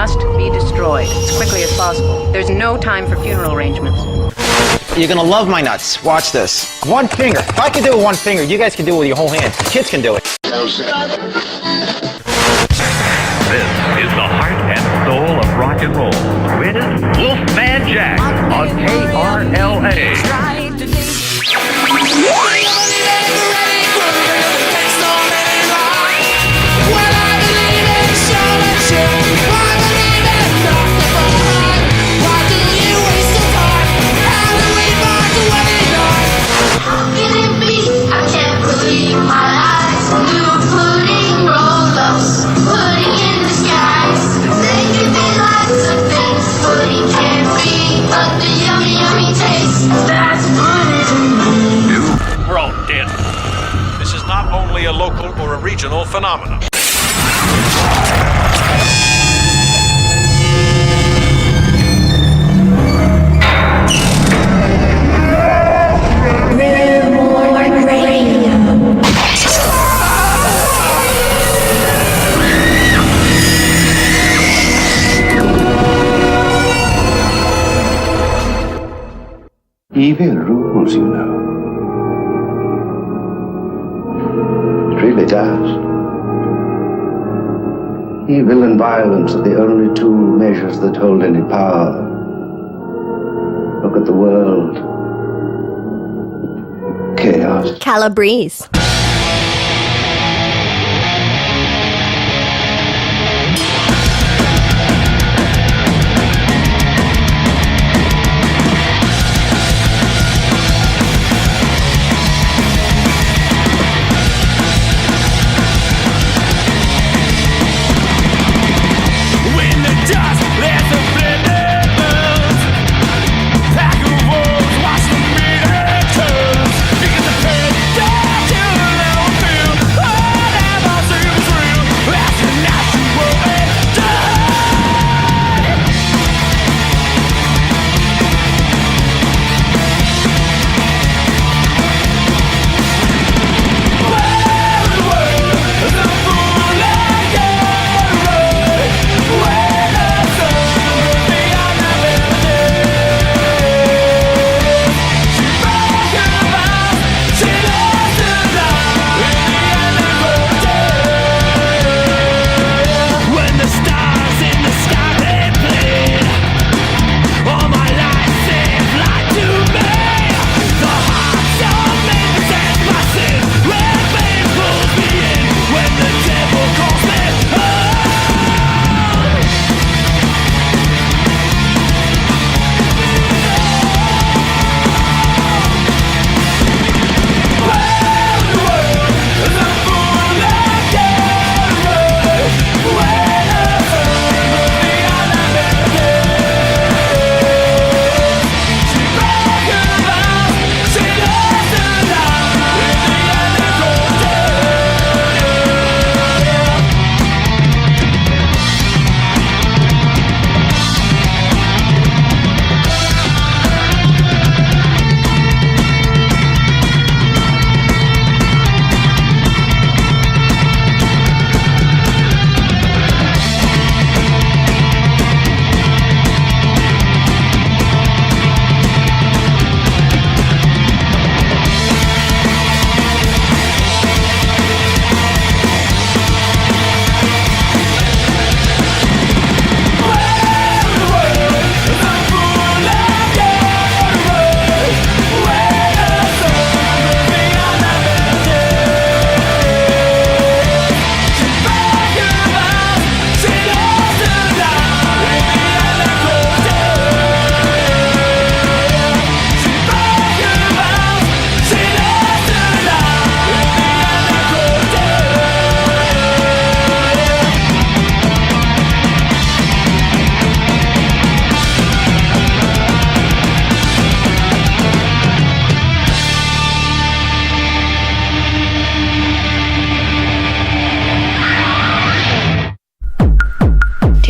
must be destroyed as quickly as possible. There's no time for funeral arrangements. You're gonna love my nuts. Watch this. One finger. If I can do it with one finger, you guys can do it with your whole hand. Kids can do it. This is the heart and soul of rock and roll with Wolfman Jack on KRLA. We're all dead. This is not only a local or a regional phenomenon. Rue Morgue Radio. Evil rules, you know. It really does. Evil and violence are the only two measures that hold any power. Look at the world. Chaos. Calabrese.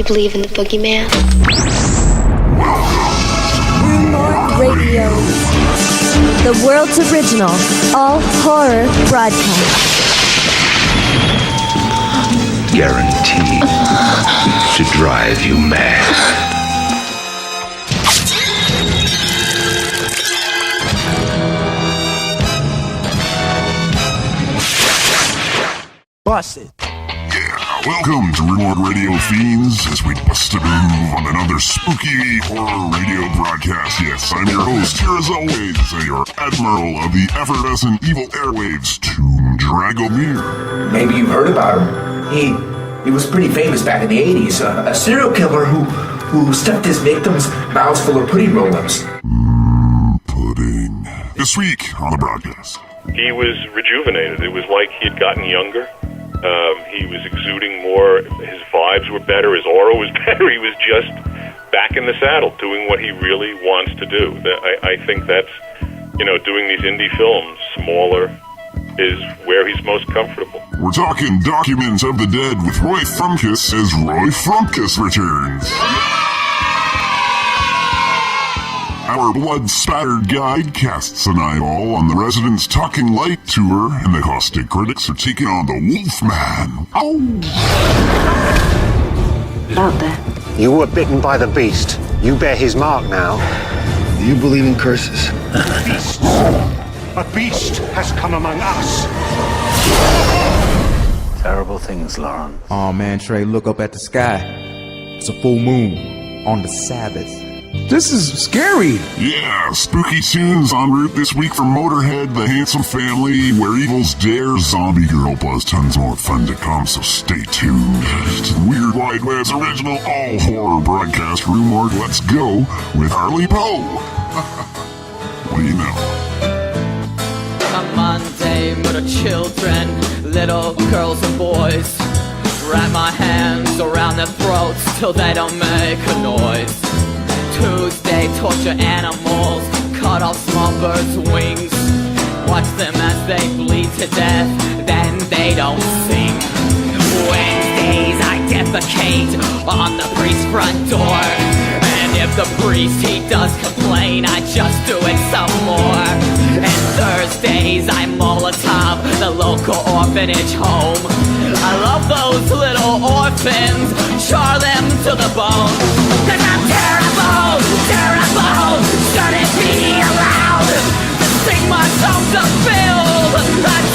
you believe in the boogeyman? Rue Morgue Radio, the world's original all-horror broadcast. guaranteed to drive you mad. Busted. Welcome to Rue Morgue Radio Fiends as we bust a move on another spooky horror radio broadcast. Yes, I'm your host here as always, your admiral of the effervescent evil airwaves, Tomb Dragomir. Maybe you've heard about him. He was pretty famous back in the 80s. A serial killer who stuffed his victims' mouths full of pudding roll-ups. Pudding. This week on the broadcast. He was rejuvenated. It was like he had gotten younger. He was exuding more. His vibes were better. His aura was better. He was just back in the saddle doing what he really wants to do. I think that's, doing these indie films, smaller, is where he's most comfortable. We're talking Documents of the Dead with ROY FRUMKES as ROY FRUMKES returns. Our Blood Spattered guide casts an eyeball on the Residents Talking Light tour, and the Caustic Critics are taking on the WOLFMAN. Oh! Out there. You were bitten by the beast. You bear his mark now. Do you believe in curses? Beasts! A beast has come among us! Terrible things, Lauren. Oh man, Trey, look up at the sky. It's a full moon on the Sabbath. This is scary. Yeah, spooky tunes en route this week from Motorhead, The Handsome Family, Wherevilsdare, Zombie Girl, plus tons more fun to come, so stay tuned to the Weird Wide Web's original all-horror broadcast, Rue Morgue Let's Go, with Harley Poe. What do you know? A Monday, little children, little girls and boys, wrap my hands around their throats till they don't make a noise. Tuesday, torture animals, cut off small birds' wings, watch them as they bleed to death, then they don't sing. Wednesdays, I defecate on the priest's front door, and if the priest, he does complain, I just do it some more. And Thursdays, I Molotov the local orphanage home. I love those little orphans, char them to the bone. 'Cause I'm terrible, terrible, should it be allowed to sing my songs of build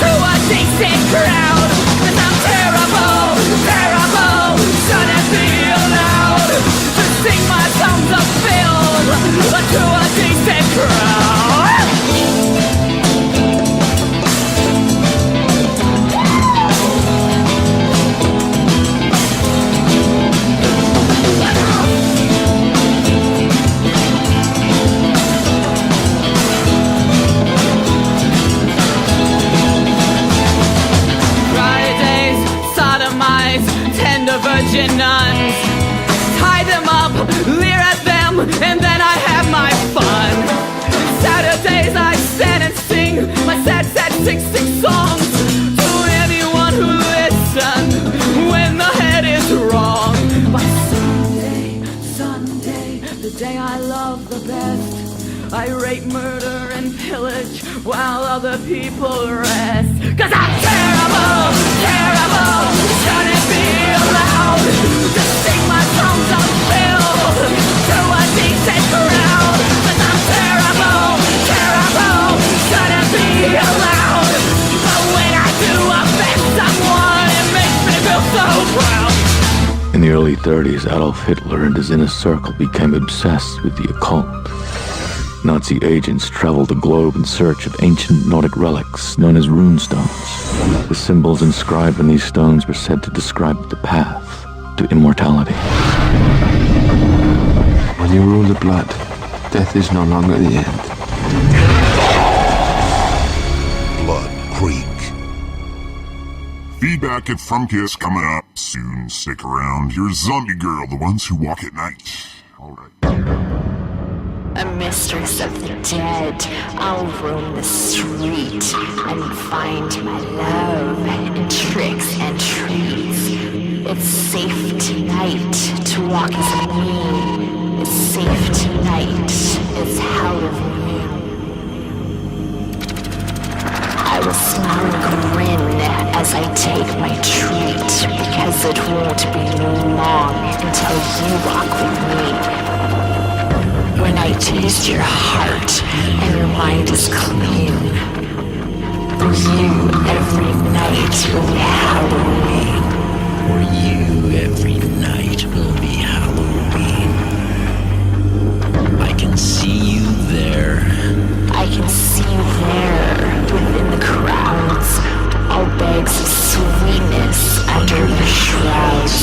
to a decent crowd? 'Cause I'm terrible, terrible, should it be allowed to sing my songs of build to a decent crowd? Virgin nuns, tie them up, leer at them, and then I have my fun. Saturdays I stand and sing my sad 66 songs to anyone who listens when the head is wrong. But Sunday, the day I love the best, I rape, murder, and pillage while other people rest. 'Cause I'm terrible, terrible, should it be allowed to sing my songs of build to a decent crowd? 'Cause I'm terrible, terrible, should it be allowed? But when I do offend someone, it makes me feel so proud. In the early 30s, Adolf Hitler and his inner circle became obsessed with the occult. Nazi agents traveled the globe in search of ancient Nordic relics known as runestones. The symbols inscribed on these stones were said to describe the path to immortality. When you rule the blood, death is no longer the end. Blood Creek. Feedback at FRUMKES coming up soon. Stick around. Here's Zombie Girl, the ones who walk at night. All right. A mistress of the dead, I'll roam the street and find my love in tricks and treats. It's safe tonight to walk as a moon. It's safe tonight, it's Halloween. I will smile and grin as I take my treat, because it won't be long until you walk with me. When I taste your heart and your mind is clean, for you every night will be Halloween. For you every night will be Halloween. I can see you there. I can see you there, within the crowds, all bags of sweetness under the shrouds.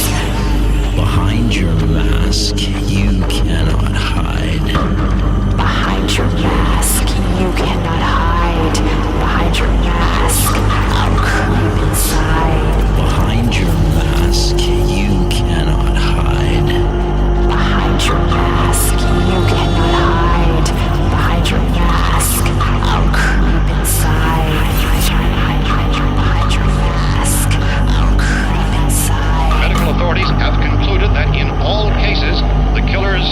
Behind your mask, you cannot hide. Behind your mask, you cannot hide. Behind your mask, I'll creep inside. Behind your mask, you cannot hide. Behind your mask, you cannot hide. Behind your mask, I'll creep inside. Behind your mask, I'll creep inside. Medical authorities have concluded that in all cases, the killers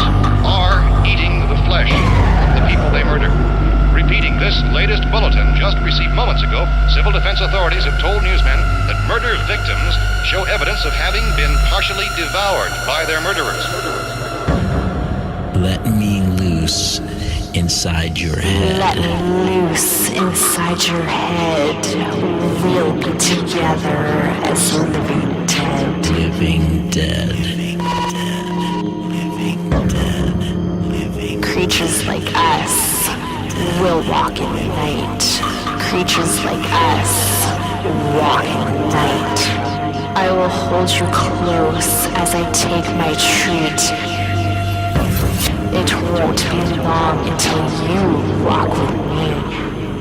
are eating the flesh of the people they murder. Repeating this latest bulletin just received moments ago, civil defense authorities have told newsmen that murder victims show evidence of having been partially devoured by their murderers. Let me loose inside your head. Let me loose inside your head. We'll be together as living dead. Living dead. Creatures like us will walk in the night. Creatures like us walk in the night. I will hold you close as I take my treat. It won't be long until you walk with me.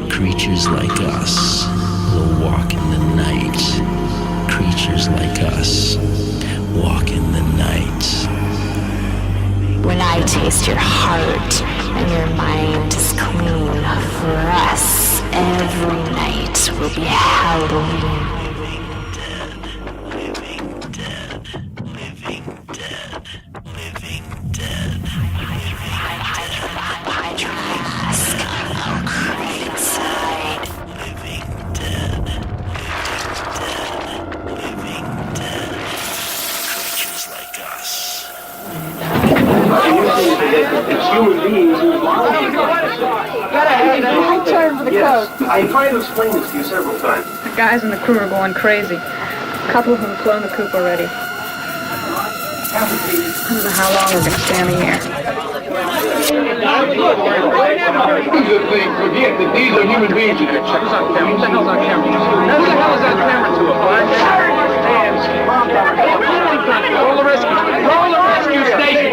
Creatures like us will walk in the night. Creatures like us walk in the night. When I taste your heart and your mind is clean, for us, every night will be Halloween. Behind your mask, I'll creep inside. Creatures like us. It's human beings who High turn for the coat. I tried to explain this to you several times. The guys in the crew are going crazy. A couple of them have flown the coop already. I don't know how long we're going to stay in the air. These are things, forget that these are human beings. Who's on camera? Who the hell's on camera? Who the hell is on camera to a Roll the rescue station.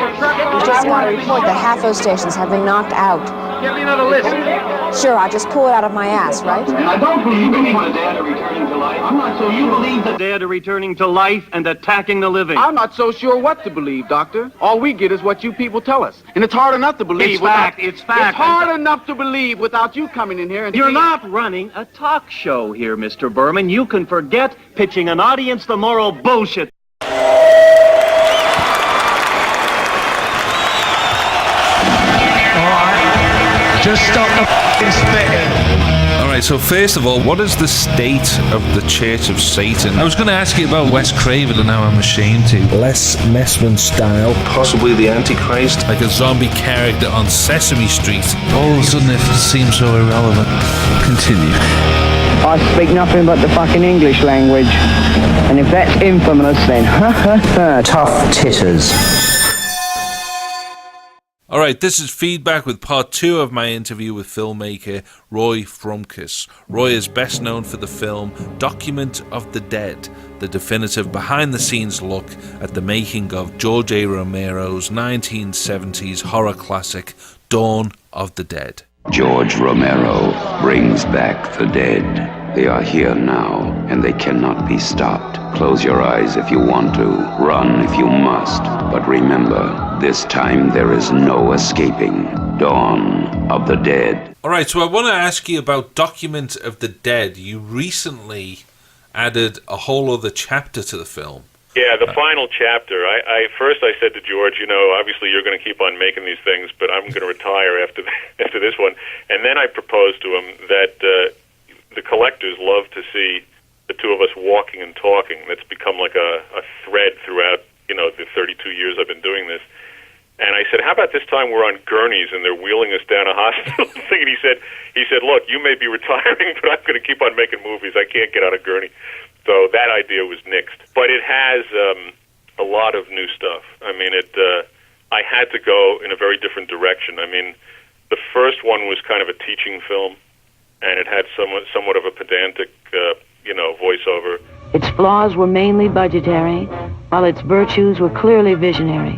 We just got a report that half those stations have been knocked out. Give me another list. Sure, I just pull it out of my ass, right? I don't believe the dead are returning to life. I'm not so you believe the dead are returning to life and attacking the living. I'm not so sure what to believe, Doctor. All we get is what you people tell us. And it's hard enough to believe. It's fact. It's hard enough to believe without you coming in here and... You're not running a talk show here, Mr. Berman. You can forget pitching an audience the moral bullshit. Just stop the spitting. Alright, so first of all, what is the state of the Church of Satan? I was going to ask you about Wes Craven and how I'm ashamed to. Les Messman style. Possibly the Antichrist. Like a zombie character on Sesame Street. All of a sudden it seems so irrelevant. Continue. I speak nothing but the fucking English language. And if that's infamous, then tough titters. Alright, this is feedback with part 2 of my interview with filmmaker ROY FRUMKES. Roy is best known for the film Document of the Dead, the definitive behind-the-scenes look at the making of George A. Romero's 1970s horror classic Dawn of the Dead. George Romero brings back the dead. They are here now, and they cannot be stopped. Close your eyes if you want to. Run if you must. But remember, this time there is no escaping. Dawn of the Dead. Alright, so I want to ask you about Document of the Dead. You recently added a whole other chapter to the film. Yeah, the final chapter. I said to George, obviously you're going to keep on making these things, but I'm going to retire after this one. And then I proposed to him that the collectors love to see the two of us walking and talking. That's become like a thread throughout, the 32 years I've been doing this. And I said, how about this time we're on gurneys and they're wheeling us down a hospital thing? And he said, look, you may be retiring, but I'm going to keep on making movies. I can't get on a gurney. So that idea was nixed. But it has a lot of new stuff. I mean, I had to go in a very different direction. I mean, the first one was kind of a teaching film, and it had somewhat of a pedantic, voiceover. Its flaws were mainly budgetary, while its virtues were clearly visionary,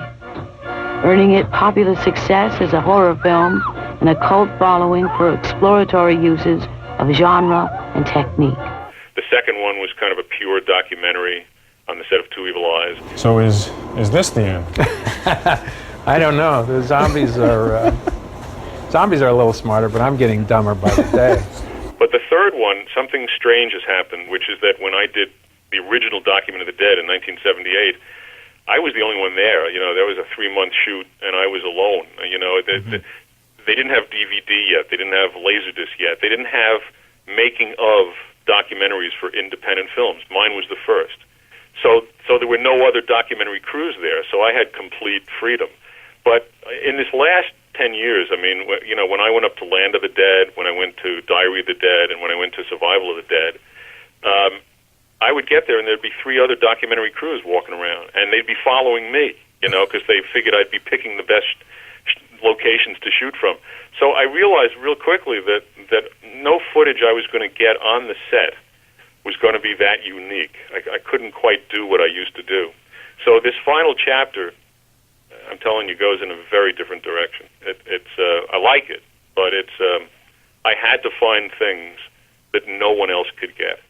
earning it popular success as a horror film and a cult following for exploratory uses of genre and technique. The second one was kind of a pure documentary on the set of Two Evil Eyes. So is this the end? I don't know. The zombies are a little smarter, but I'm getting dumber by the day. But the third one, something strange has happened, which is that when I did the original Document of the Dead in 1978, I was the only one there. There was a 3-month shoot, and I was alone. They didn't have DVD yet. They didn't have Laserdisc yet. They didn't have making of documentaries for independent films. Mine was the first. So there were no other documentary crews there, so I had complete freedom. But in this last 10 years, I mean, when I went up to Land of the Dead, when I went to Diary of the Dead, and when I went to Survival of the Dead, I would get there and there'd be 3 other documentary crews walking around, and they'd be following me, because they figured I'd be picking the best locations to shoot from. So I realized real quickly that no footage I was going to get on the set was going to be that unique. I couldn't quite do what I used to do. So this final chapter, I'm telling you, goes in a very different direction. I like it, but I had to find things that no one else could get.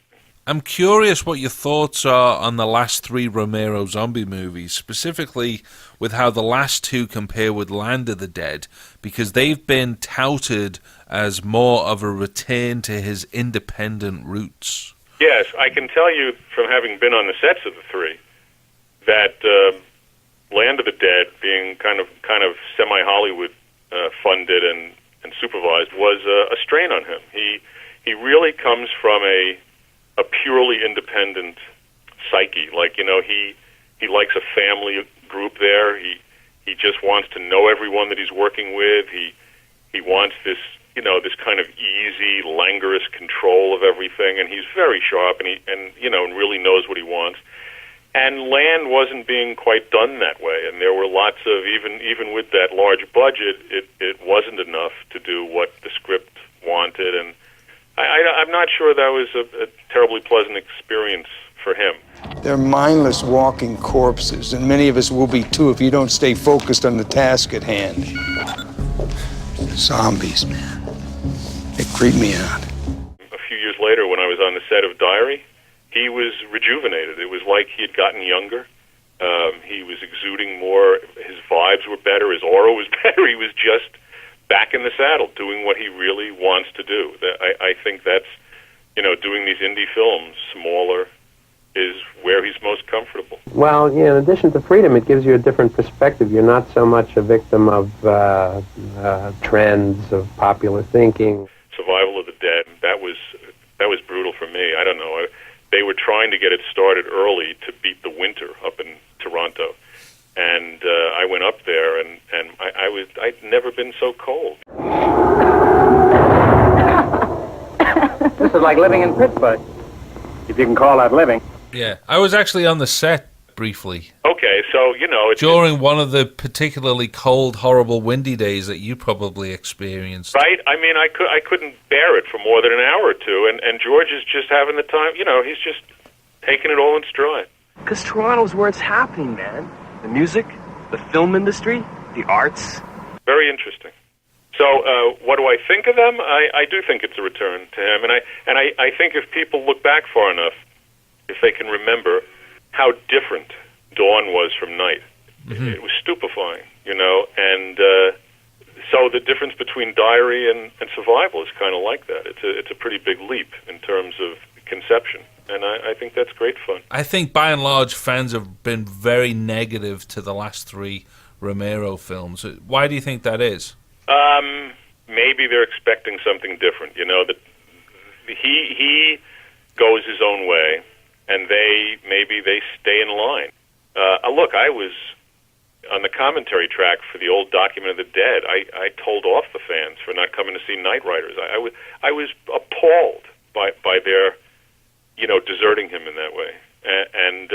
I'm curious what your thoughts are on the last 3 Romero zombie movies, specifically with how the last 2 compare with Land of the Dead, because they've been touted as more of a return to his independent roots. Yes, I can tell you from having been on the sets of the 3 that Land of the Dead, being kind of semi-Hollywood funded and supervised, was a strain on him. He really comes from a purely independent psyche. Like, he likes a family group there. He just wants to know everyone that he's working with. He wants this kind of easy, languorous control of everything, and he's very sharp and really knows what he wants. And Land wasn't being quite done that way, and there were lots of, even with that large budget, it wasn't enough to do what the script wanted, and I'm not sure that was a terribly pleasant experience for him. They're mindless walking corpses, and many of us will be too if you don't stay focused on the task at hand. Zombies, man. They creep me out. A few years later, when I was on the set of Diary, he was rejuvenated. It was like he had gotten younger. He was exuding more. His vibes were better. His aura was better. He was just back in the saddle, doing what he really wants to do. I think that's, doing these indie films, smaller, is where he's most comfortable. Well, in addition to freedom, it gives you a different perspective. You're not so much a victim of trends, of popular thinking. Survival of the Dead, that was brutal for me. I don't know. They were trying to get it started early to beat the winter up in Toronto. And I went up there, and I'd never been so cold. This is like living in Pittsburgh, if you can call that living. Yeah, I was actually on the set briefly. Okay, so, during one of the particularly cold, horrible, windy days that you probably experienced. Right? I mean, I couldn't bear it for more than an hour or two, and George is just having the time, he's just taking it all in stride. Because Toronto's where it's happening, man. The music, the film industry, the arts. Very interesting. So, what do I think of them? I do think it's a return to him, and I think if people look back far enough, if they can remember how different dawn was from night, it was stupefying, and so the difference between Diary and Survival is kind of like that. It's a pretty big leap in terms of conception. And I think that's great fun. I think, by and large, fans have been very negative to the last 3 Romero films. Why do you think that is? Maybe they're expecting something different. That he goes his own way, and maybe they stay in line. Look, I was on the commentary track for the old Document of the Dead. I told off the fans for not coming to see Night Riders. I was appalled by their, deserting him in that way, and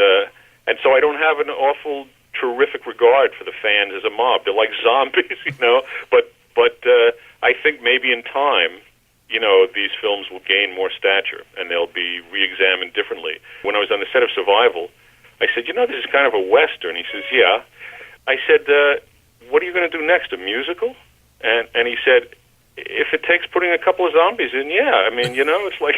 so I don't have an awful terrific regard for the fans as a mob. They're like zombies, But I think maybe in time, these films will gain more stature and they'll be re-examined differently. When I was on the set of Survival, I said, this is kind of a Western. He says, yeah. I said, what are you going to do next, a musical? And he said, if it takes putting a couple of zombies in, yeah. I mean, it's like...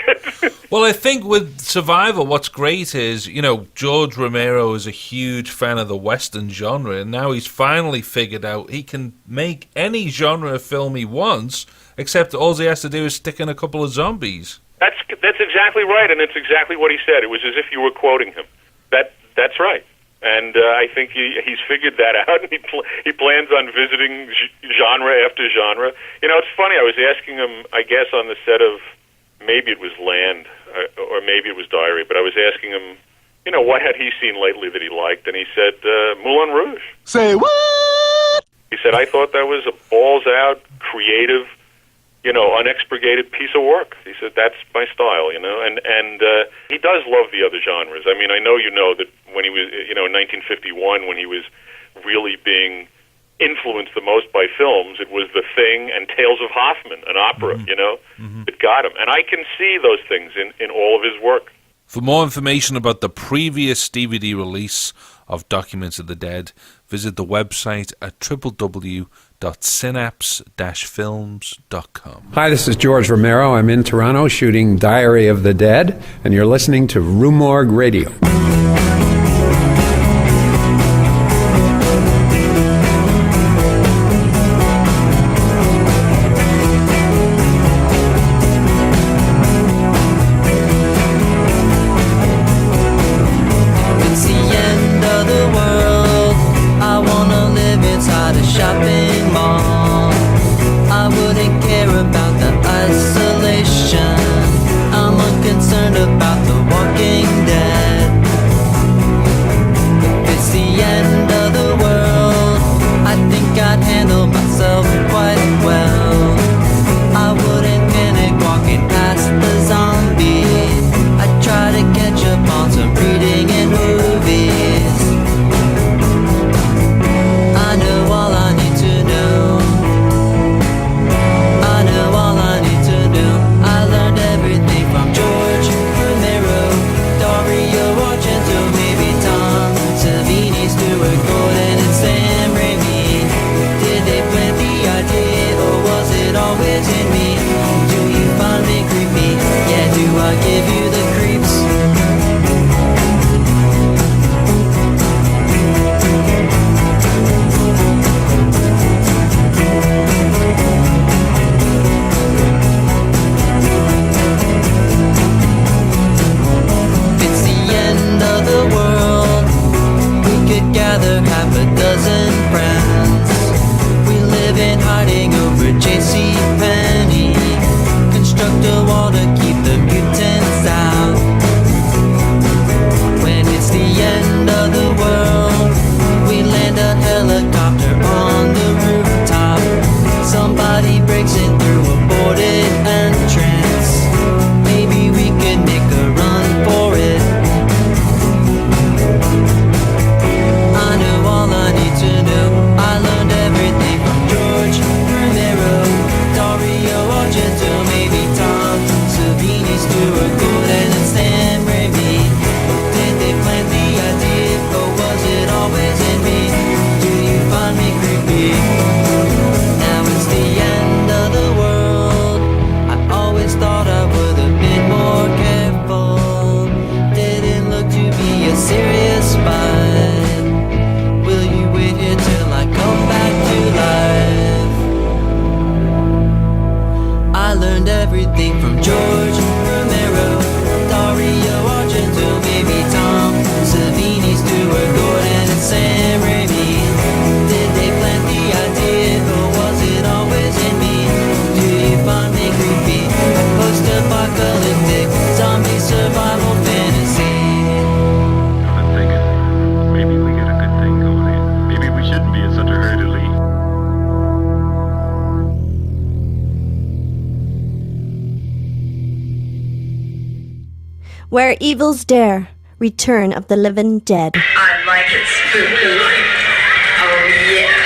Well, I think with Survival, what's great is, George Romero is a huge fan of the Western genre, and now he's finally figured out he can make any genre of film he wants, except all he has to do is stick in a couple of zombies. That's exactly right, and it's exactly what he said. It was as if you were quoting him. That's right. And I think he's figured that out, and he plans on visiting genre after genre. It's funny, I was asking him, I guess, on the set of, maybe it was Land, or maybe it was Diary, but I was asking him, what had he seen lately that he liked, and he said, Moulin Rouge. Say what? He said, I thought that was a balls-out, creative, unexpurgated piece of work. He said, that's my style, and he does love the other genres. I mean, I know that when he was, in 1951, when he was really being influenced the most by films, it was The Thing and Tales of Hoffman, an opera, that got him. And I can see those things in all of his work. For more information about the previous DVD release of Documents of the Dead, visit the website at www.synapse-films.com. Hi, this is George Romero. I'm in Toronto shooting Diary of the Dead, and you're listening to Rue Morgue Radio. J.C. Penney, construct a wall to keep the mutants out. Wherevilsdare, Return of the Living Dead. I like it spooky. Oh, yes.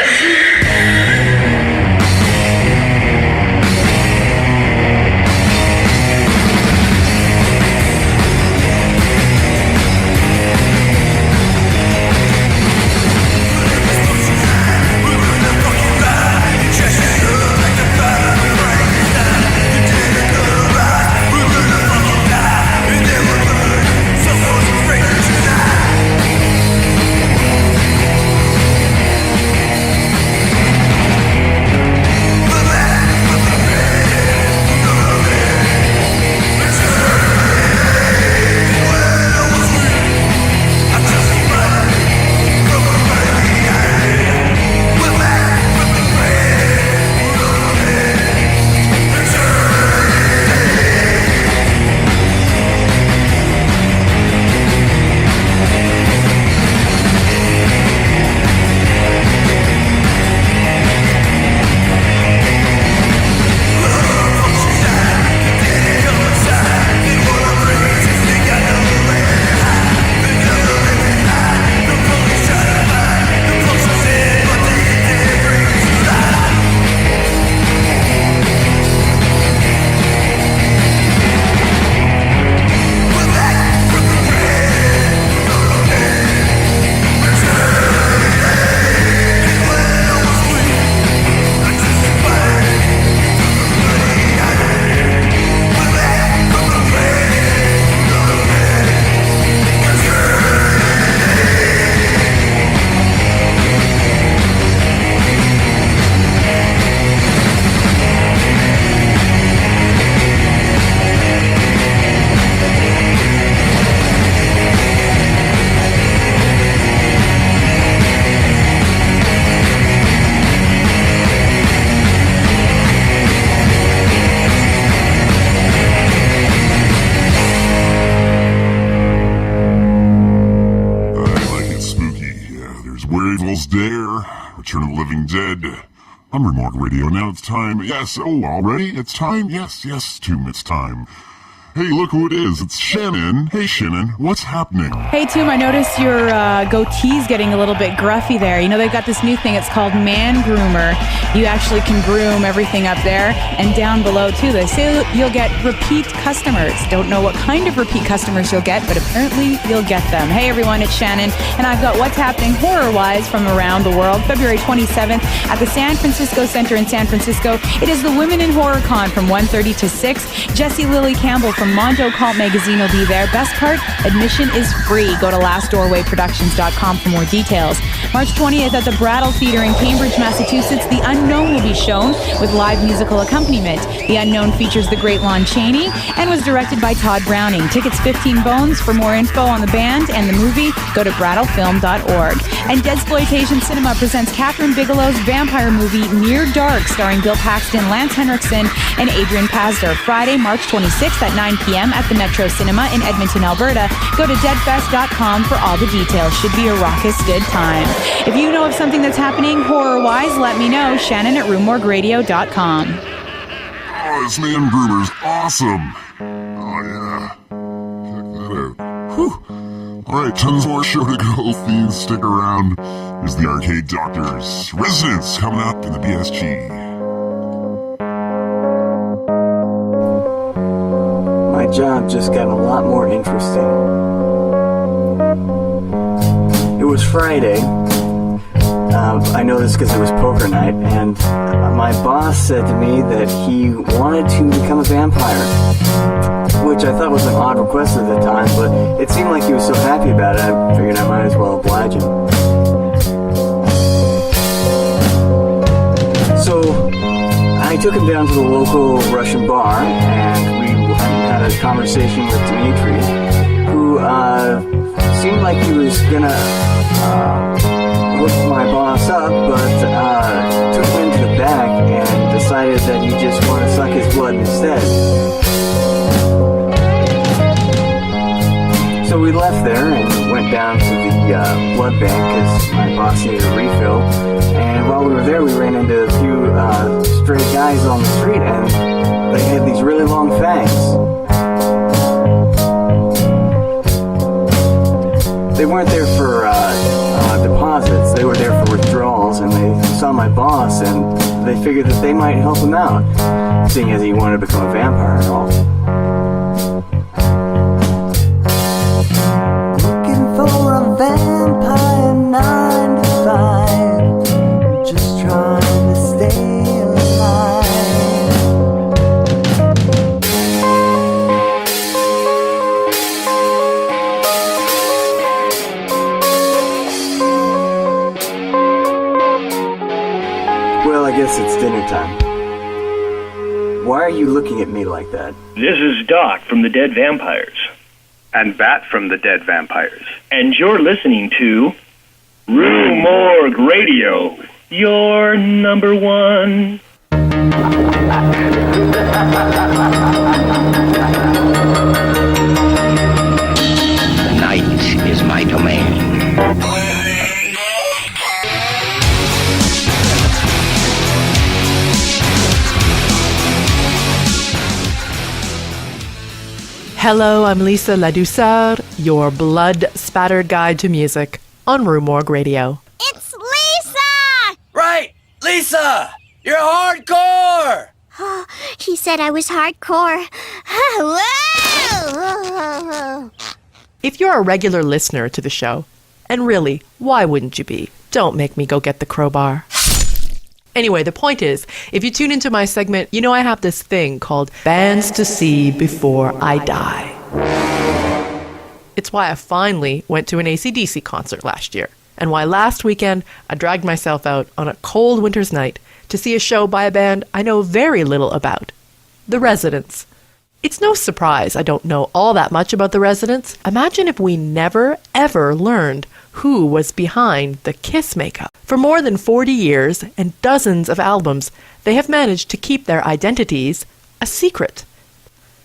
Wherevilsdare, Return of the Living Dead. I'm Rue Morgue Radio. Now it's time. Yes, already? It's time? Yes, Toom, it's time. Hey, look who it is. It's Shannon. Hey, Shannon, what's happening? Hey, Toom, I noticed your goatee's getting a little bit gruffy there. You know, they've got this new thing. It's called Man Groomer. You actually can groom everything up there and down below, too. They say you'll get repeat customers. Don't know what kind of repeat customers you'll get, but apparently you'll get them. Hey, everyone, it's Shannon, and I've got what's happening horror-wise from around the world. February 27th at the San Francisco Center in San Francisco. It is the Women in Horror Con from 1:30 to 6. Jessie Lily Campbell from Mondo Cult Magazine will be there. Best part, admission is free. Go to lastdoorwayproductions.com for more details. March 20th at the Brattle Theater in Cambridge, Massachusetts, The Unknown will be shown with live musical accompaniment. The Unknown features the great Lon Chaney and was directed by Todd Browning. Tickets 15 bones. For more info on the band and the movie, go to brattlefilm.org. And Deadsploitation Cinema presents Catherine Bigelow's vampire movie Near Dark, starring Bill Paxton, Lance Henriksen, and Adrian Pasdar. Friday, March 26th at 9 p.m. at the Metro Cinema in Edmonton, Alberta. Go to deadfest.com for all the details. Should be a raucous good time. If you know of something that's happening horror-wise, let me know. Shannon at RueMorgueRadio.com. Oh, this Man Groomer's awesome. Oh, yeah. Check that out. Whew. All right, tons more show to go. Please stick around. There's the Arcade Doctors. Residents coming up in the BSG. My job just got a lot more interesting. It was Friday. I know this because it was poker night, and my boss said to me that he wanted to become a vampire, which I thought was an odd request at the time, but it seemed like he was so happy about it, I figured I might as well oblige him. So I took him down to the local Russian bar, and we had a conversation with Dimitri, who seemed like he was gonna look my boss up, but took him into the back and decided that he just wanted to suck his blood instead. So we left there and went down to the blood bank because my boss needed a refill. And while we were there, we ran into a few stray guys on the street, and they had these really long fangs. weren't there for deposits. They were there for withdrawals, and they saw my boss, and they figured that they might help him out, seeing as he wanted to become a vampire and all. Looking for a vampire 9 to 5, just trying to stay alive. Well, I guess it's dinner time. Why are you looking at me like that? This is Doc from the Dead Vampires. And Bat from the Dead Vampires. And you're listening to Rue Morgue Radio, your number one. The night is my domain. Hello, I'm Liisa Ladouceur, your blood-spattered guide to music on Rue Morgue Radio. It's Liisa! Right! Liisa! You're hardcore! Oh, he said I was hardcore. Whoa! If you're a regular listener to the show, and really, why wouldn't you be? Don't make me go get the crowbar. Anyway, the point is, if you tune into my segment, you know I have this thing called Bands to See Before I Die. It's why I finally went to an AC/DC concert last year, and why last weekend I dragged myself out on a cold winter's night to see a show by a band I know very little about, The Residents. It's no surprise I don't know all that much about The Residents. Imagine if we never, ever learned who was behind the Kiss makeup. For more than 40 years and dozens of albums, they have managed to keep their identities a secret.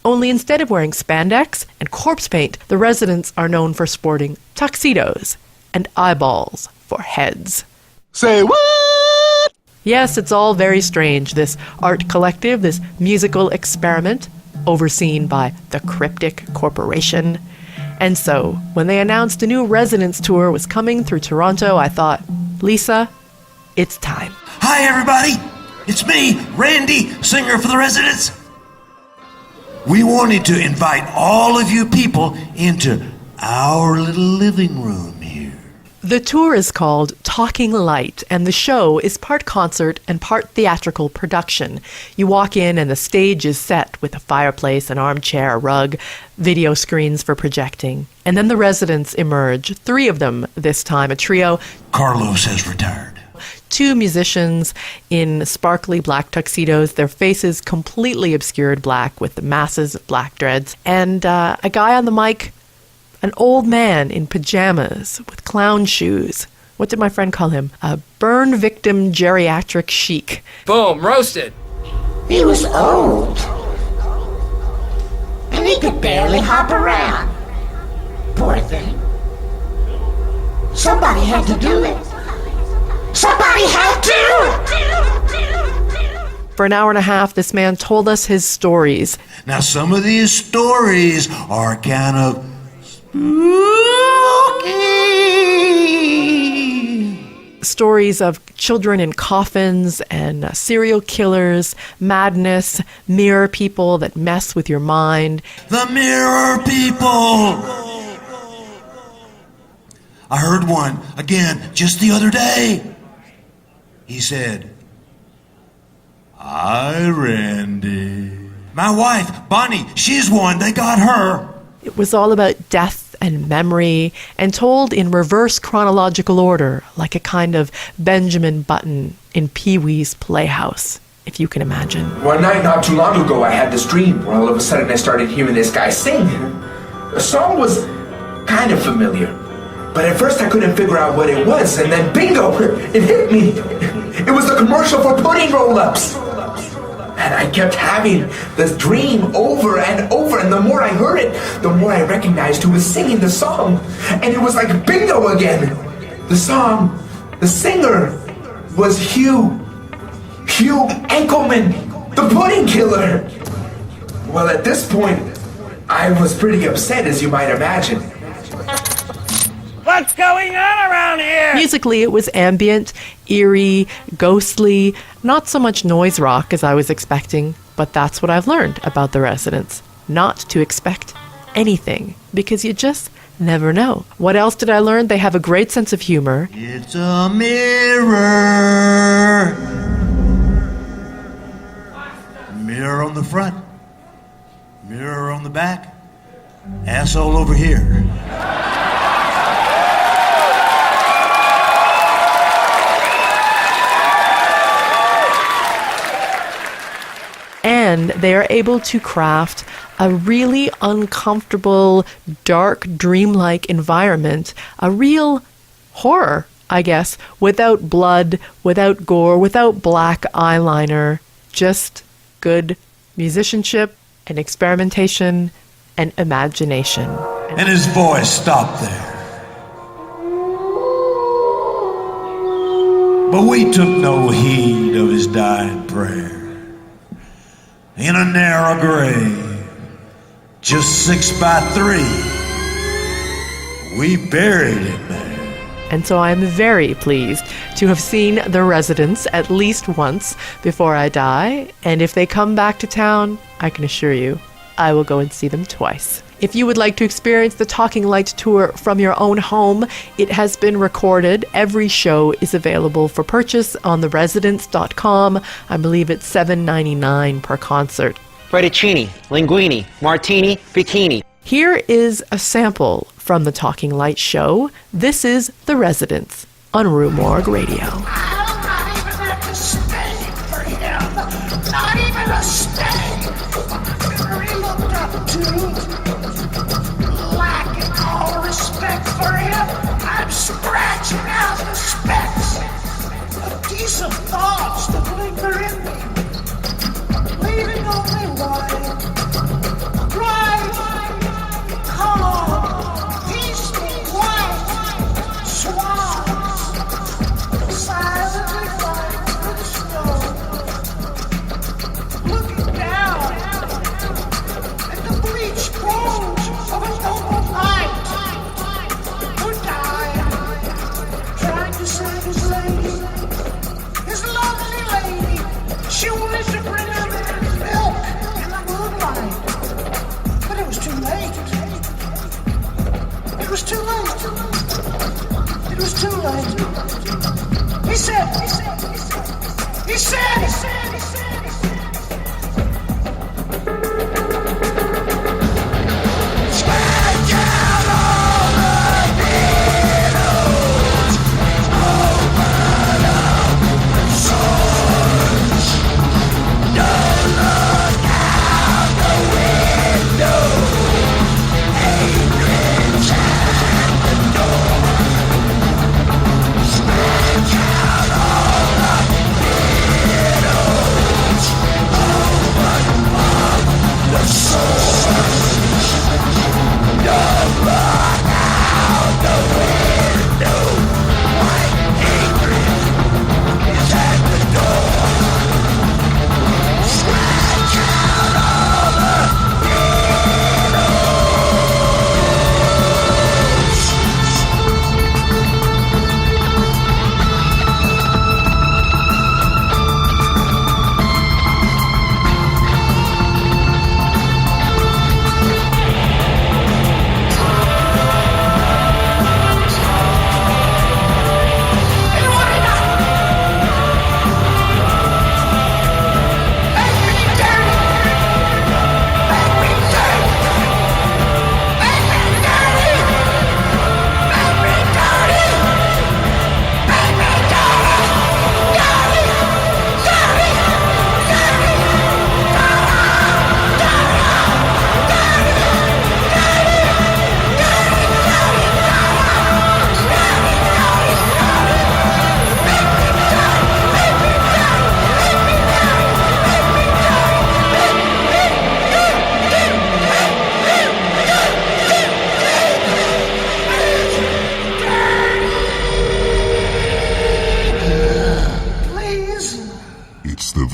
Only instead of wearing spandex and corpse paint, the Residents are known for sporting tuxedos and eyeballs for heads. Say what? Yes, it's all very strange, this art collective, this musical experiment, overseen by the Cryptic Corporation. And so, when they announced a new Residents tour was coming through Toronto, I thought, Liisa, it's time. Hi, everybody. It's me, Randy, singer for The Residents. We wanted to invite all of you people into our little living room here. The tour is called Talking Light, and the show is part concert and part theatrical production. You walk in and the stage is set with a fireplace, an armchair, a rug, video screens for projecting. And then the Residents emerge, 3 of them this time, a trio. Carlos has retired. 2 musicians in sparkly black tuxedos, their faces completely obscured black with the masses of black dreads, and a guy on the mic, an old man in pajamas with clown shoes. What did my friend call him? A burn victim geriatric chic. Boom, roasted. He was old. And he could barely hop around. Poor thing. Somebody had to do it. Somebody had to! For an hour and a half, this man told us his stories. Now, some of these stories are kind of stories of children in coffins and serial killers, madness, mirror people that mess with your mind. The mirror people! I heard one, again, just the other day. He said, "Hi, Randy. My wife, Bonnie, she's one. They got her." It was all about death and memory, and told in reverse chronological order, like a kind of Benjamin Button in Pee-wee's Playhouse, if you can imagine. One night not too long ago, I had this dream where all of a sudden I started hearing this guy sing. The song was kind of familiar, but at first I couldn't figure out what it was, and then bingo, it hit me. It was the commercial for pudding roll-ups. And I kept having this dream over and over, and the more I heard it, the more I recognized who was singing the song. And it was like bingo again. The song, the singer was Hugh Enkelman, the pudding killer. Well, at this point, I was pretty upset, as you might imagine. What What's going on around here? Musically, it was ambient, eerie, ghostly, not so much noise rock as I was expecting, but that's what I've learned about The Residents. Not to expect anything, because you just never know. What else did I learn? They have a great sense of humor. It's a mirror. Mirror on the front. Mirror on the back. Asshole over here. And they are able to craft a really uncomfortable, dark, dreamlike environment, a real horror, I guess, without blood, without gore, without black eyeliner, just good musicianship and experimentation and imagination. And his voice stopped there. But we took no heed of his dying prayer. In a narrow grave, just 6 by 3, we buried him there. And so I'm very pleased to have seen The Residents at least once before I die. And if they come back to town, I can assure you, I will go and see them twice. If you would like to experience the Talking Light Tour from your own home, it has been recorded. Every show is available for purchase on theresidents.com. I believe it's $7.99 per concert. Fettuccine, linguine, martini, bikini. Here is a sample from the Talking Light show. This is The Residents on Rue Morgue Radio. Not even a stain. He looked up to. Lacking all respect for him, I'm scratching out the specks. Decent thoughts that linger in me, leaving only one. Bright, calm, peaceful, white swans, silently flying through the snow, looking down at the bleached bones of a noble knight who died trying to save his lady, his lovely lady. She wanted to bring him milk in the moonlight, but it was too late. It was too late. It was too late. He said.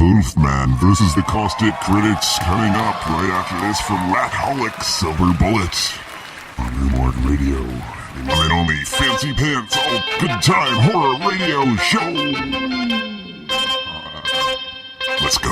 WOLFMAN versus the Caustic Critics coming up right after this from Holic, Silver Bullet on Rue Morgue Radio. The one and only Fancy Pants All Good Time Horror Radio Show. Let's go.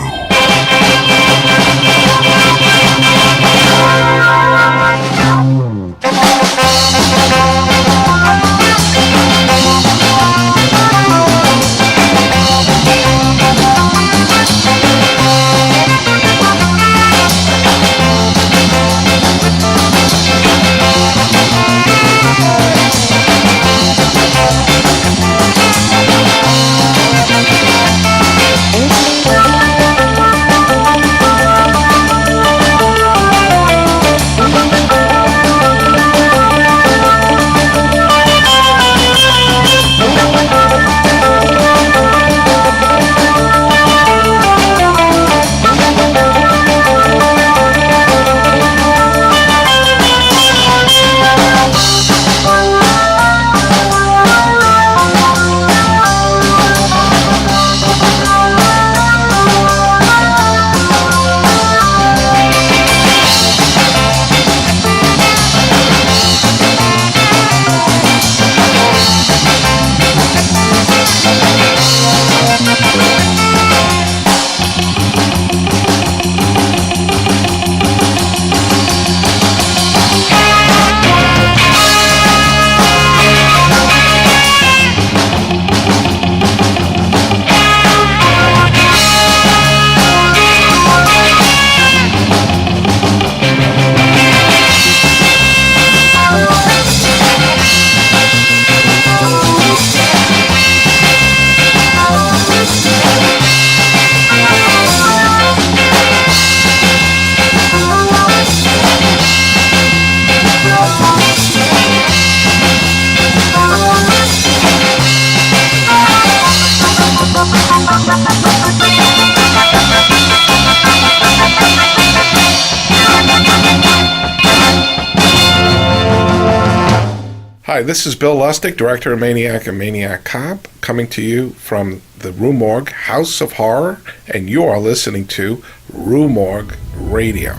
Hi, this is Bill Lustig, director of Maniac and Maniac Cop, coming to you from the Rue Morgue House of Horror, and you are listening to Rue Morgue Radio.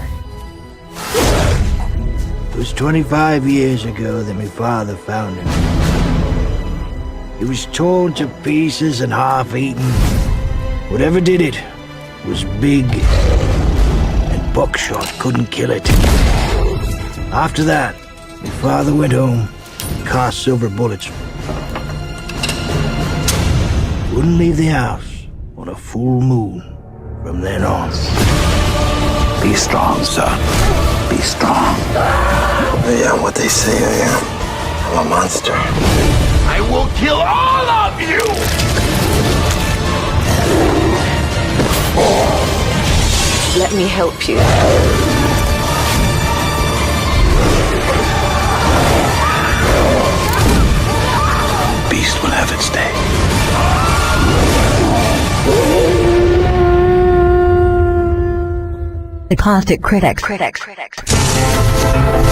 It was 25 years ago that my father found him. He was torn to pieces and half-eaten. Whatever did it was big, and buckshot couldn't kill it. After that, my father went home and cast silver bullets. Wouldn't leave the house on a full moon from then on. Be strong, son. Be strong. I am what they say I am. I'm a monster. I will kill all of you! Let me help you. Beast will have its day. The Caustic Critics.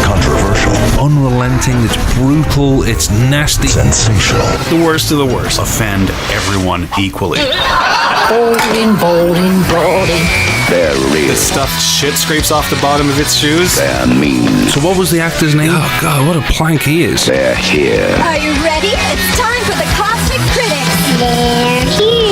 Controversial, unrelenting, it's brutal, it's nasty, sensational. The worst of the worst. Offend everyone equally. Bolding. They're real. The stuffed shit scrapes off the bottom of its shoes. They're mean. So what was the actor's name? Oh god, what a plank he is. They're here. Are you ready? It's time for the Caustic Critics. They're here.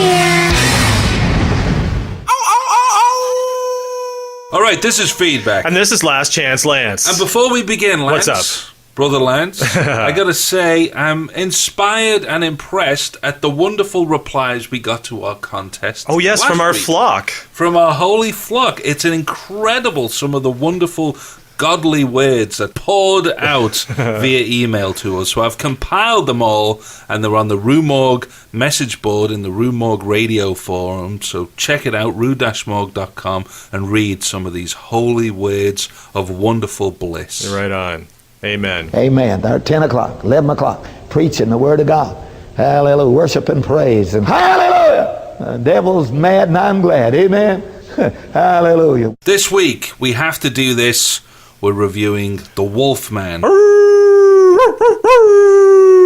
Alright, this is feedback. And this is Last Chance Lance. And before we begin, Lance, what's up? Brother Lance, I gotta say, I'm inspired and impressed at the wonderful replies we got to our contest. Oh yes, from our flock. From our holy flock. It's an incredible, some of the wonderful godly words that poured out via email to us. So I've compiled them all, and they're on the Rue Morgue message board in the Rue Morgue Radio forum. So check it out, rue-morgue.com, and read some of these holy words of wonderful bliss. You're right on. Amen. Amen. They're 10 o'clock, 11 o'clock, preaching the word of God. Hallelujah. Worship and praise. And hallelujah. The devil's mad and I'm glad. Amen. Hallelujah. This week, we have to do this. We're reviewing The Wolfman.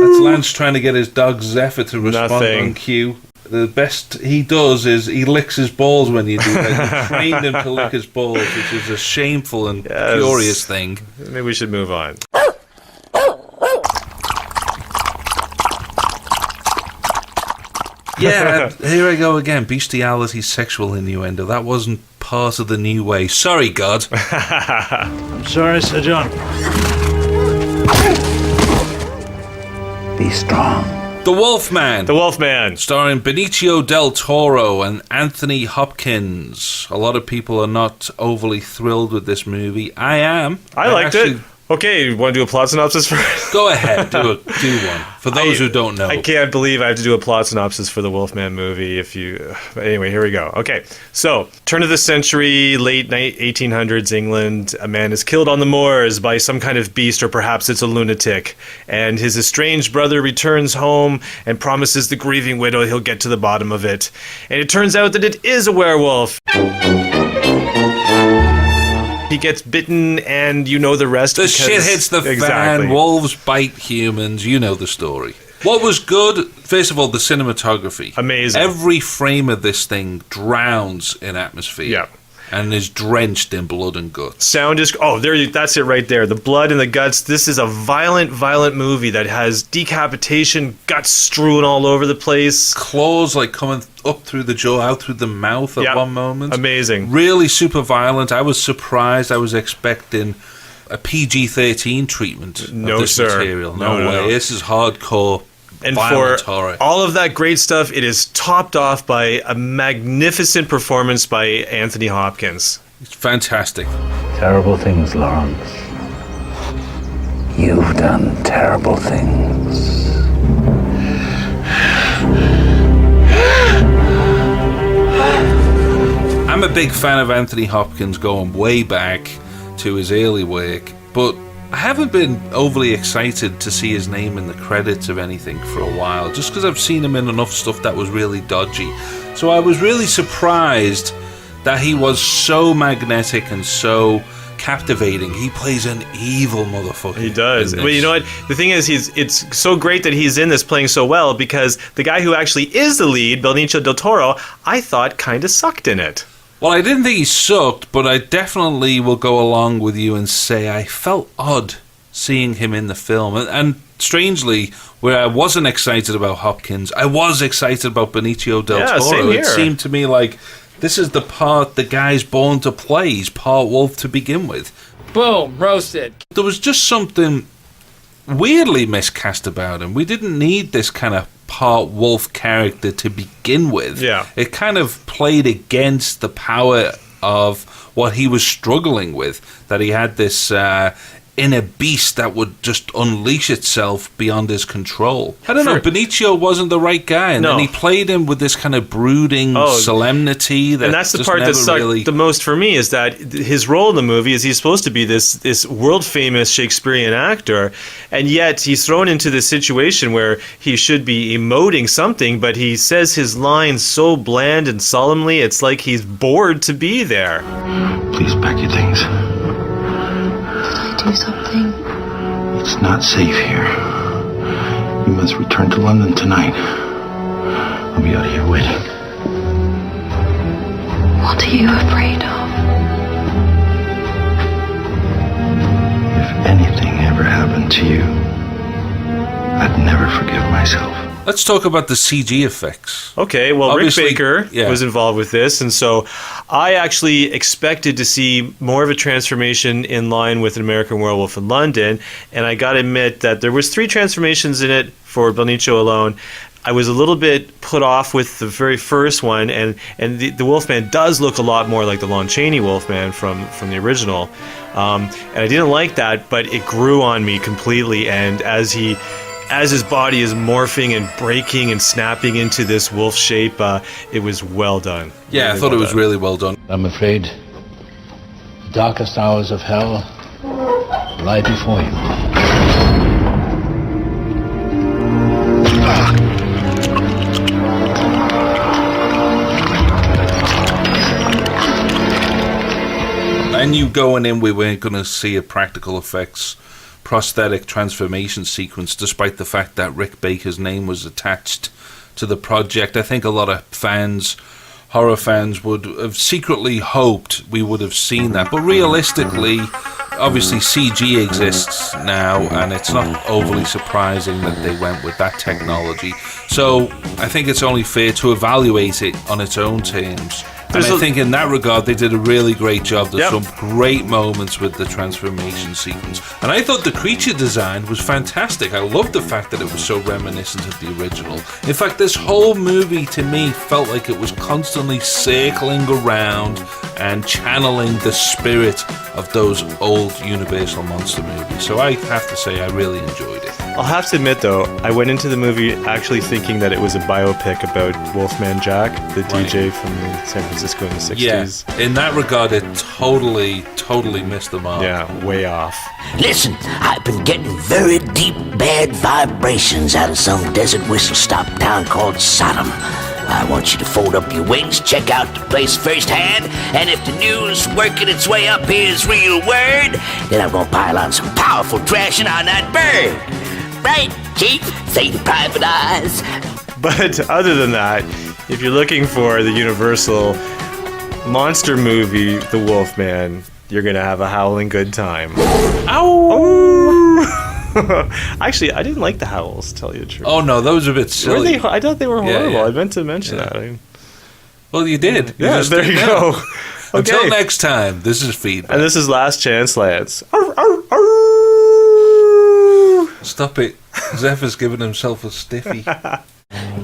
That's Lance trying to get his dog Zephyr to respond on cue. The best he does is he licks his balls when you do that. He trained him to lick his balls, which is a shameful and curious thing. Maybe we should move on. Yeah, here I go again. Bestiality, sexual innuendo. That wasn't part of the new way. Sorry, God. I'm sorry, Sir John. Be strong. The Wolfman. The Wolfman. Starring Benicio del Toro and Anthony Hopkins. A lot of people are not overly thrilled with this movie. I am. I liked it. Okay, you want to do a plot synopsis first? Go ahead, do one. For those who don't know. I can't believe I have to do a plot synopsis for the Wolfman movie. Anyway, here we go. Okay, so, turn of the century, late 1800s England, a man is killed on the moors by some kind of beast, or perhaps it's a lunatic, and his estranged brother returns home and promises the grieving widow he'll get to the bottom of it. And it turns out that it is a werewolf. He gets bitten, and you know the rest. The shit hits the fan. Wolves bite humans. You know the story. What was good? First of all, the cinematography. Amazing. Every frame of this thing drowns in atmosphere. Yeah. And is drenched in blood and guts. Sound is... Oh, that's it right there. The blood and the guts. This is a violent movie that has decapitation, guts strewn all over the place. Claws like coming up through the jaw, out through the mouth at one moment. Amazing. Really super violent. I was surprised. I was expecting a PG-13 treatment of this material. No way. No. This is hardcore. And for all of that great stuff, it is topped off by a magnificent performance by Anthony Hopkins. It's fantastic. Terrible things, Lawrence. You've done terrible things. I'm a big fan of Anthony Hopkins going way back to his early work, but I haven't been overly excited to see his name in the credits of anything for a while, just because I've seen him in enough stuff that was really dodgy. So I was really surprised that he was so magnetic and so captivating. He plays an evil motherfucker. He does. But you know what? The thing is, it's so great that he's in this playing so well, because the guy who actually is the lead, Benicio del Toro, I thought kind of sucked in it. Well, I didn't think he sucked, but I definitely will go along with you and say I felt odd seeing him in the film. And strangely, where I wasn't excited about Hopkins, I was excited about Benicio del Toro. Same here. It seemed to me like this is the part the guy's born to play. He's part wolf to begin with. Boom, roasted. There was just something weirdly miscast about him. We didn't need this kind of part wolf character to begin with. Yeah. It kind of played against the power of what he was struggling with, that he had this inner beast that would just unleash itself beyond his control. I don't know, Benicio wasn't the right guy, and then he played him with this kind of brooding solemnity. And that's the part that sucked the most for me, is that his role in the movie is he's supposed to be this world-famous Shakespearean actor, and yet he's thrown into this situation where he should be emoting something, but he says his lines so bland and solemnly, it's like he's bored to be there. Please pack your things. Do something. It's not safe here. You must return to London tonight. I'll be out of here waiting. What are you afraid of? If anything ever happened to you, I'd never forgive myself. Let's talk about the CG effects. Okay, well, obviously, Rick Baker was involved with this, and so I actually expected to see more of a transformation in line with An American Werewolf in London, and I gotta admit that there was 3 transformations in it for Benicio alone. I was a little bit put off with the very first one, and the Wolfman does look a lot more like the Lon Chaney Wolfman from the original, and I didn't like that, but it grew on me completely, and as his body is morphing and breaking and snapping into this wolf shape, it was well done. Yeah, really I thought it was really well done. I'm afraid the darkest hours of hell lie before you. I knew going in we weren't going to see a practical effects prosthetic transformation sequence, despite the fact that Rick Baker's name was attached to the project. I think a lot of fans, horror fans, would have secretly hoped we would have seen that. But realistically, obviously CG exists now, and it's not overly surprising that they went with that technology. So I think it's only fair to evaluate it on its own terms. And I think in that regard, they did a really great job. There's some great moments with the transformation sequence. And I thought the creature design was fantastic. I loved the fact that it was so reminiscent of the original. In fact, this whole movie, to me, felt like it was constantly circling around and channeling the spirit of those old Universal monster movies. So I have to say, I really enjoyed it. I'll have to admit, though, I went into the movie actually thinking that it was a biopic about Wolfman Jack, the DJ from San Francisco in the 60s. Yeah, in that regard, it totally missed the mark. Yeah, way off. Listen, I've been getting very deep, bad vibrations out of some desert whistle stop town called Sodom. I want you to fold up your wings, check out the place firsthand, and if the news working its way up here is real word, then I'm gonna pile on some powerful trashing on that bird. Right, Chief? Say the private eyes. But other than that, if you're looking for the Universal monster movie, The Wolfman, you're gonna have a howling good time. Ow! Actually, I didn't like the howls, to tell you the truth. Oh no, those were a bit silly. I thought they were horrible. Yeah. I meant to mention that. Well, you did. Yeah, there you go. Until next time, this is feedback. And this is Last Chance Lance. Stop it. Zephyr's giving himself a stiffy.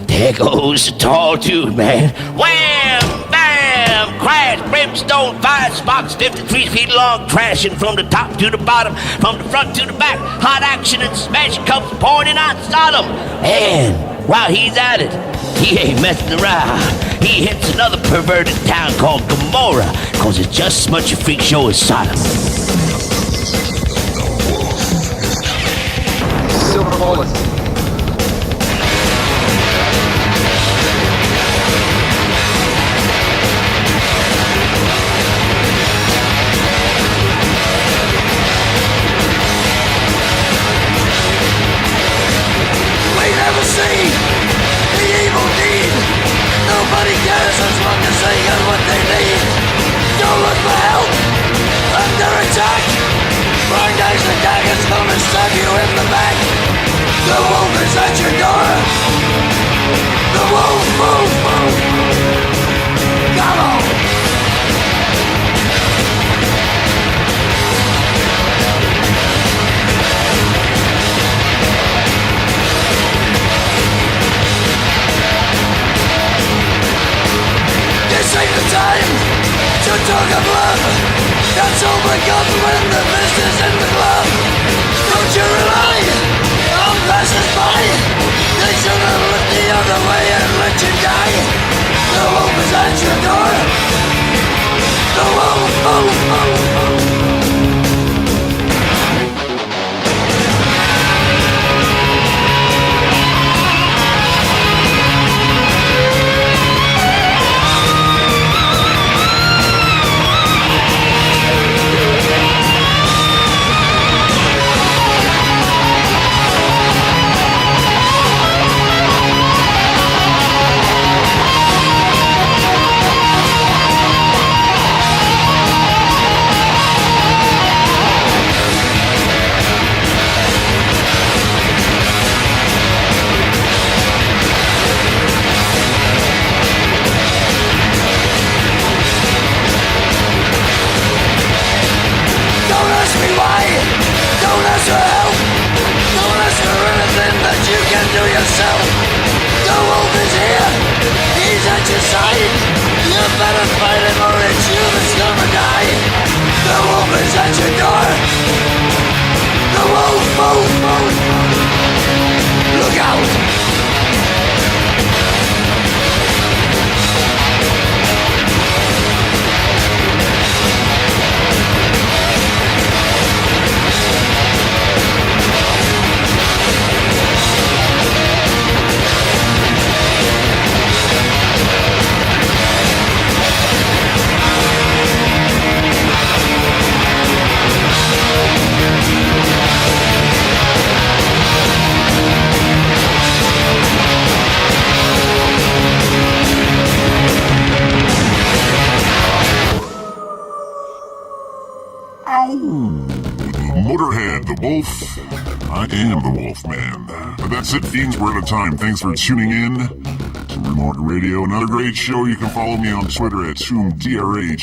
There goes the tall dude, man. Wham! Bam! Crash! Brimstone! Fire sparks 53 feet long, crashing from the top to the bottom, from the front to the back. Hot action and smash comes pouring in on Sodom. And while he's at it, he ain't messing around. He hits another perverted town called Gomorrah, cause it's just as much a freak show as Sodom. Silver bullet. Nobody cares as long as they got what they need. Don't look for help. Under attack. Wrong guys and daggers gonna stab you in the back. The wolf is at your door. The wolf, wolf, wolf. Come on. This ain't the time to talk of love. That's all begun when the fist is in the glove. Don't you rely on passers-by. They should have looked the other way and let you die. The wolf is at your door. The wolf, wolf, wolf, wolf. Do yourself. The wolf is here. He's at your side. You better fight him or it's you that's gonna die. The wolf is at your door. The wolf, wolf, wolf. Look out. wolf. I am the Wolfman. But that's it, fiends. We're out of time. Thanks for tuning in to Rue Morgue Radio. Another great show. You can follow me on Twitter at DRAGOMIR.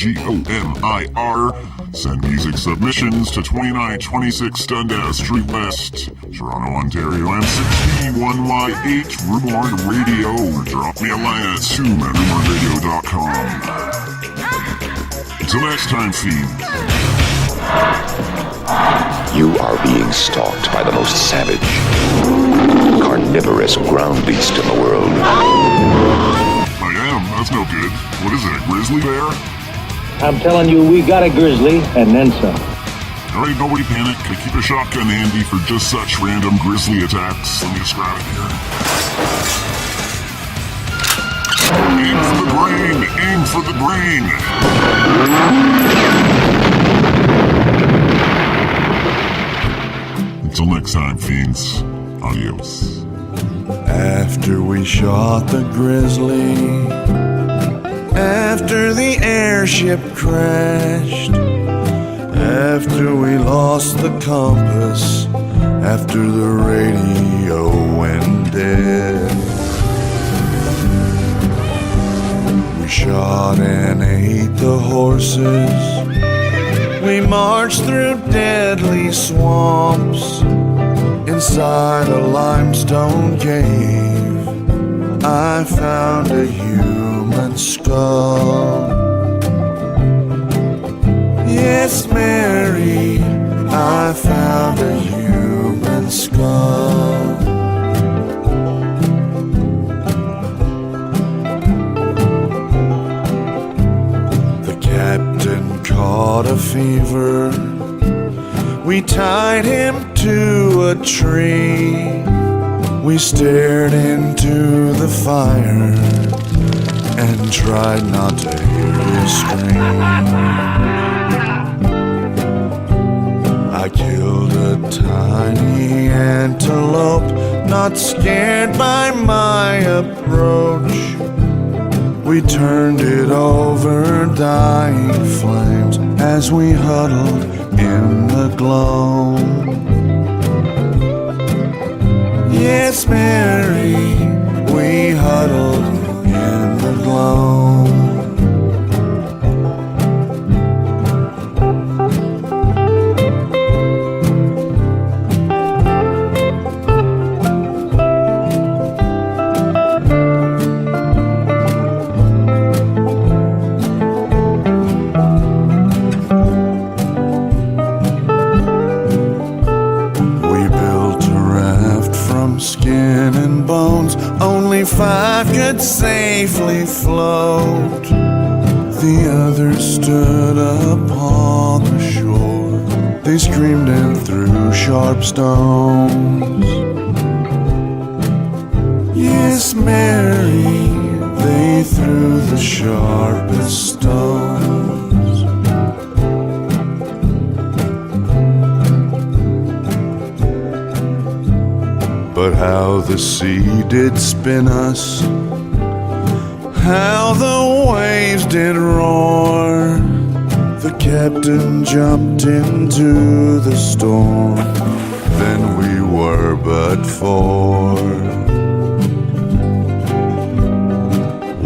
Send music submissions to 2926 Dundas Street West, Toronto, Ontario, and 61Y8 Rue Morgue Radio. Or drop me a line at zoom@RueMorgueRadio.com. Until next time, fiends. You are being stalked by the most savage, carnivorous ground beast in the world. I am? That's no good. What is it, a grizzly bear? I'm telling you, we got a grizzly, and then some. Alright, nobody panic. I keep a shotgun handy for just such random grizzly attacks. Let me just grab it here. Aim for the brain! Aim for the brain! Until next time, fiends. Adios. After we shot the grizzly, after the airship crashed, after we lost the compass, after the radio went dead, we shot and ate the horses. We marched through deadly swamps, inside a limestone cave. I found a human skull. Yes, Mary, I found a human skull. The captain caught a fever. We tied him to a tree. We stared into the fire and tried not to hear his scream. I killed a tiny antelope, not scared by my approach. We turned it over dying flames as we huddled in the glow. Yes, Mary, we huddled in the glow. Skin and bones, only 5 could safely float. The others stood upon the shore. They screamed and threw sharp stones. Yes, Mary, they threw the sharpest stones. But how the sea did spin us, how the waves did roar. The captain jumped into the storm, then we were but 4.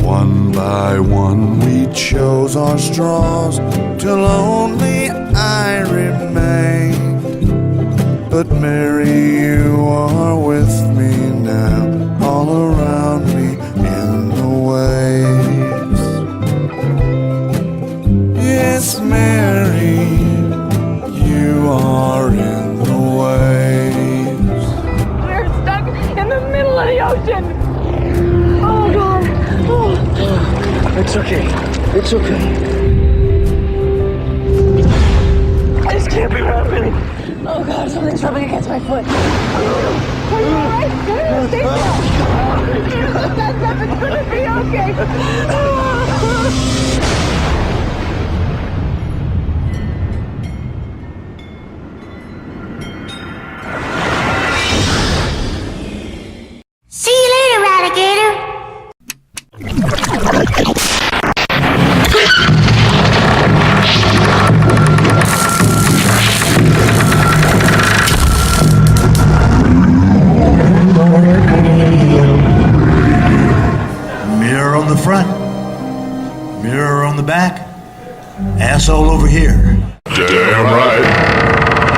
One by one we chose our straws, till only I remained. But Mary, you are with me now, all around me in the waves. Yes, Mary, you are in the waves. We're stuck in the middle of the ocean. Oh, God. Oh. It's okay. It's okay. This can't be happening. Oh God, something's rubbing against my foot. Are you alright? Stay still. That's up. It's gonna be okay. See you later, alligator. Mirror on the back, asshole over here. Damn right.